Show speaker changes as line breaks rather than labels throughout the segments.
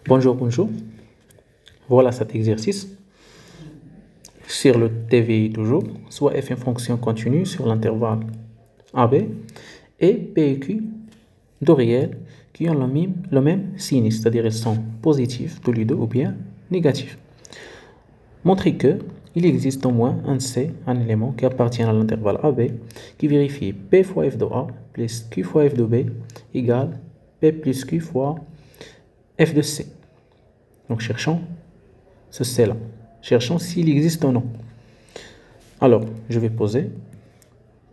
Bonjour, bonjour. Voilà cet exercice. Sur le TVI toujours, soit f une fonction continue sur l'intervalle AB et P et Q de réels qui ont le même signe, c'est-à-dire ils sont positifs tous les deux ou bien négatifs. Montrez que il existe au moins un élément qui appartient à l'intervalle AB qui vérifie P fois f de A plus Q fois f de B égale P plus Q fois f de C. Donc cherchons ce C-là. Cherchons s'il existe ou non. Alors, je vais poser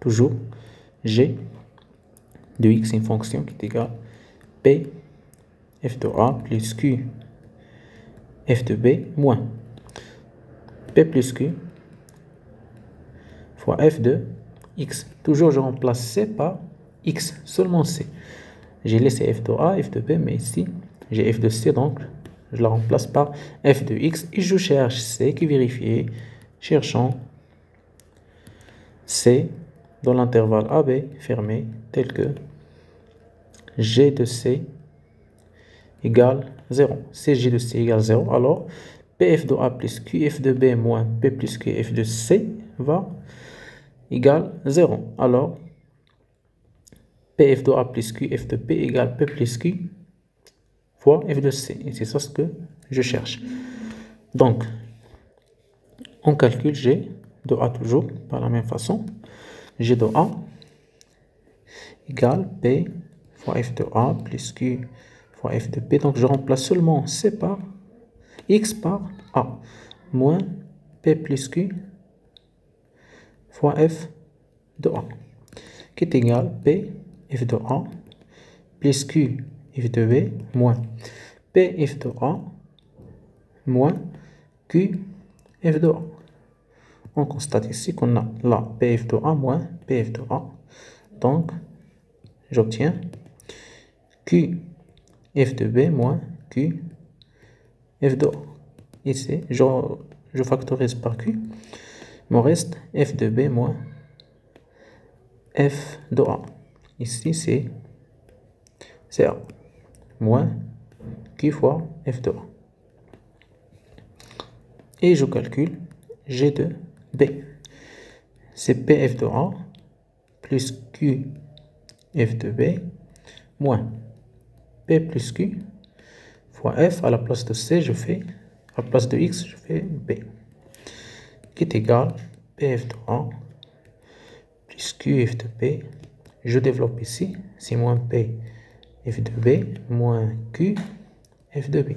toujours g de x, une fonction qui est égale p f de a plus q f de b moins p plus q fois f de x. Toujours, je remplace c par x, seulement c. J'ai laissé f de a, f de b, mais ici, j'ai f de c, donc je la remplace par f de x et je cherche c qui vérifie. Cherchons c dans l'intervalle AB fermé tel que g de c égale 0. Si g de c égale 0, alors pf de a plus qf de b moins p plus qf de c va égale 0. Alors pf de a plus qf de b égale p plus q fois f de c. Et c'est ça ce que je cherche. Donc, on calcule g de a toujours par la même façon. G de a égale p fois f de a plus q fois f de p. Donc, je remplace seulement c par x par a moins p plus q fois f de a qui est égal p f de a plus q f de b moins p f de a moins q f de a. On constate ici qu'on a là p f de a moins p f de a. Donc, j'obtiens q f de b moins q f de a. Ici, je factorise par q. Il me reste f de b moins f de a. Ici, c'est a moins q fois f de a. Et je calcule g de b. C'est pf de a plus q f de b moins p plus q fois f. À la place de c, je fais, à la place de x, je fais b, qui est égal pf de a plus qf de b. Je développe ici, c'est moins p f de b moins q f de b.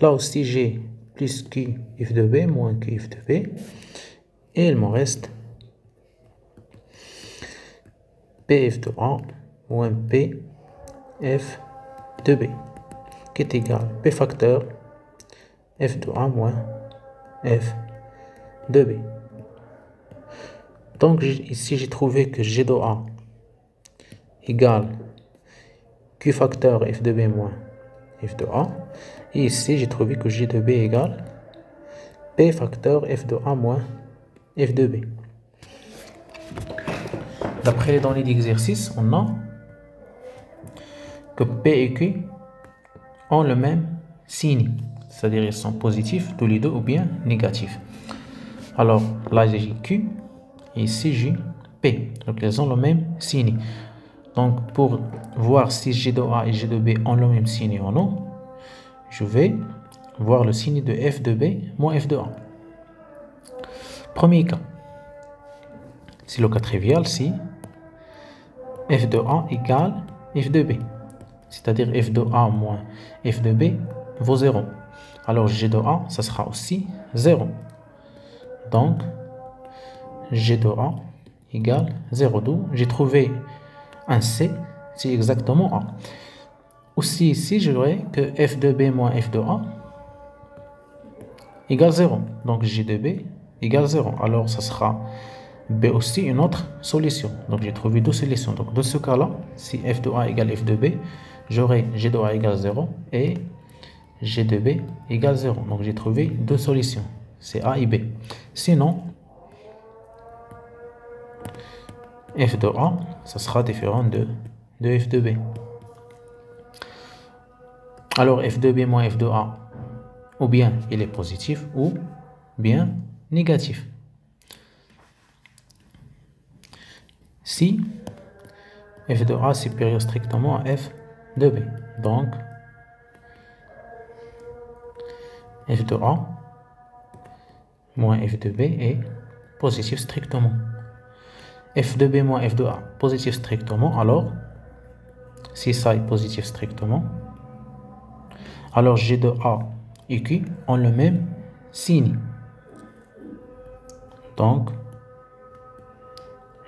Là aussi, j'ai plus q f de b moins q f de b. Et il me reste pf de a moins p f de b, qui est égal p facteur f de a moins f de b. Donc ici, j'ai trouvé que g de a égale q facteur f de b moins f de a. Et ici, j'ai trouvé que g de b égale p facteur f de a moins f de b. D'après les données d'exercice, on a que p et q ont le même signe, c'est-à-dire ils sont positifs tous les deux ou bien négatifs. Alors là, j'ai q et ici j'ai p, donc ils ont le même signe. Donc pour voir si g de a et g de b ont le même signe ou non, je vais voir le signe de f de b moins f de a. Premier cas, c'est le cas trivial si f de a égale f de b, c'est-à-dire f de a moins f de b vaut 0. Alors g de a, ça sera aussi 0. Donc g de a égale 0. D'où j'ai trouvé un c, c'est exactement a. Aussi ici, j'aurai que f de b moins f de a égale 0. Donc g de b égale 0. Alors ça sera b aussi une autre solution. Donc j'ai trouvé deux solutions. Donc dans ce cas-là, si f de a égale f de b, j'aurai g de a égale 0 et g de b égale 0. Donc j'ai trouvé deux solutions. C'est a et b. Sinon, f de a, ça sera différent de f de b. alors f de b moins f de a, ou bien il est positif, ou bien négatif. Si f de a supérieur strictement à f de b, donc f de a moins f de b est positif strictement. F de b moins f de a positif strictement, alors si ça est positif strictement, alors G de A et Q ont le même signe. Donc,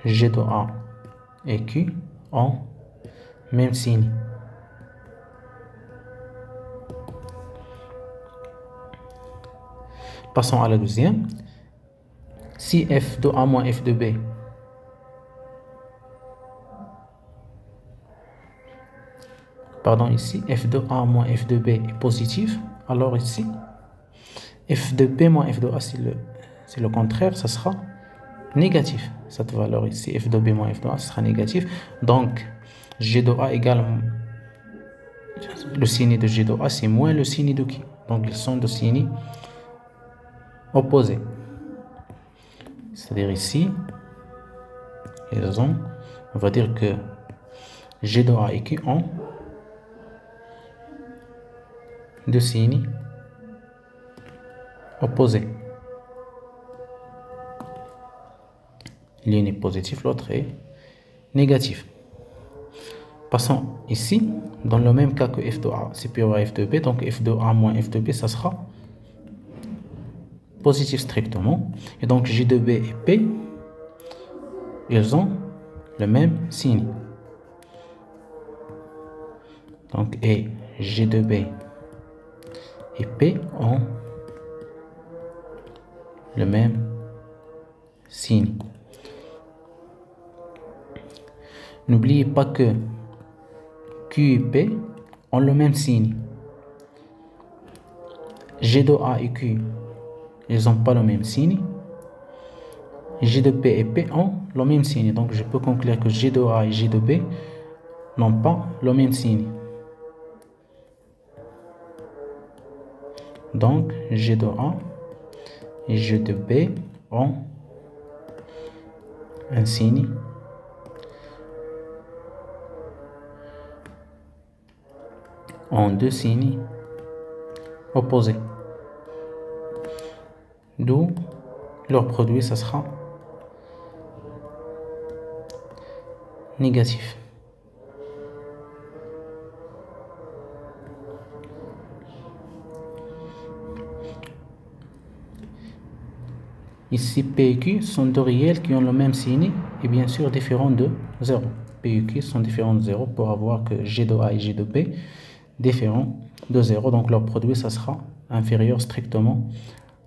G de A et Q ont même signe. Passons à la deuxième. Si F de A moins F de B ici, f de A moins f de B est positif, alors ici, f de B moins f de A, c'est le contraire, ça sera négatif. Cette valeur ici, f de B moins f de A, ce sera négatif. Donc, G de A égale le signe de G de A, c'est moins le signe de Q. Donc, ils sont de signes opposés. C'est-à-dire ici, on va dire que G de A et Q ont deux signes opposés. L'une est positive, l'autre est négative. Passons ici, dans le même cas que f de A supérieur à f de B, donc f de A moins f de B, ça sera positif strictement. Et donc J de B et P, ils ont le même signe. Donc et J de B et P ont le même signe. N'oubliez pas que Q et P ont le même signe. G de A et Q, ils n'ont pas le même signe. G de P et P ont le même signe. Donc je peux conclure que G de A et G de B n'ont pas le même signe. Donc G de A et G de B ont un signe ont deux signes opposés. D'où leur produit, ça sera négatif. Ici, P et Q sont deux réels qui ont le même signe et bien sûr différents de 0. P et Q sont différents de 0 pour avoir que G de A et G de B différents de 0. Donc leur produit, ça sera inférieur strictement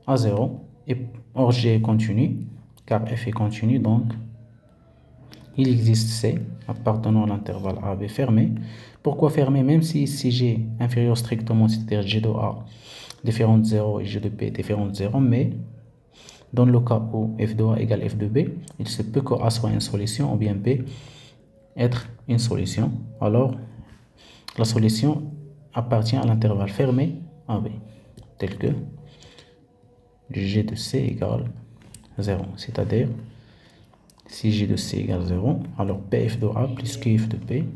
à 0. Et or G est continu, car F est continu, donc il existe C appartenant à l'intervalle AB fermé. Pourquoi fermé? Même si ici G inférieur strictement, c'est-à-dire G de A différent de 0 et G de B différent de 0, mais dans le cas où f de A égale f de B, il se peut que A soit une solution ou bien B être une solution. Alors, la solution appartient à l'intervalle fermé AB, tel que G de C égale 0. C'est-à-dire, si G de C égale 0, alors PF de A plus QF de B,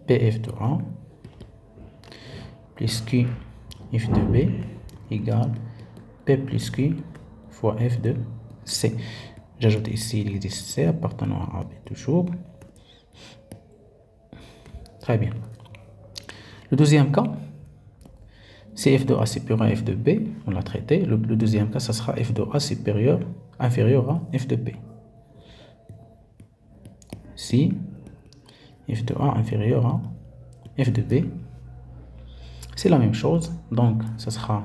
PF de A plus QF de B égale P plus Q fois F de C. J'ajoute ici, il existe C appartenant à AB toujours. Très bien. Le deuxième cas, c'est F de A supérieur à F de B. On l'a traité. Le deuxième cas, ça sera F de A inférieur à F de B. Si F de A inférieur à F de B, c'est la même chose. Donc, ça sera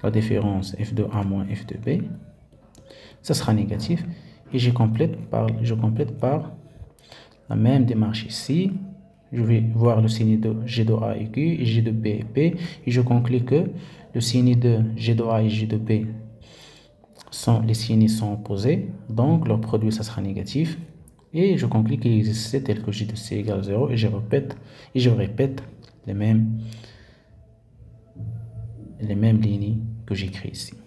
la différence f de A moins f de B, ça sera négatif, et je complète par la même démarche ici. Je vais voir le signe de G de A et Q, et G de B et P, et je conclus que le signe de G de A et G de B les signes sont opposés, donc leur produit ça sera négatif. Et je conclus qu'il existe C tel que J de C égale 0 et je répète les mêmes lignes que j'écris ici.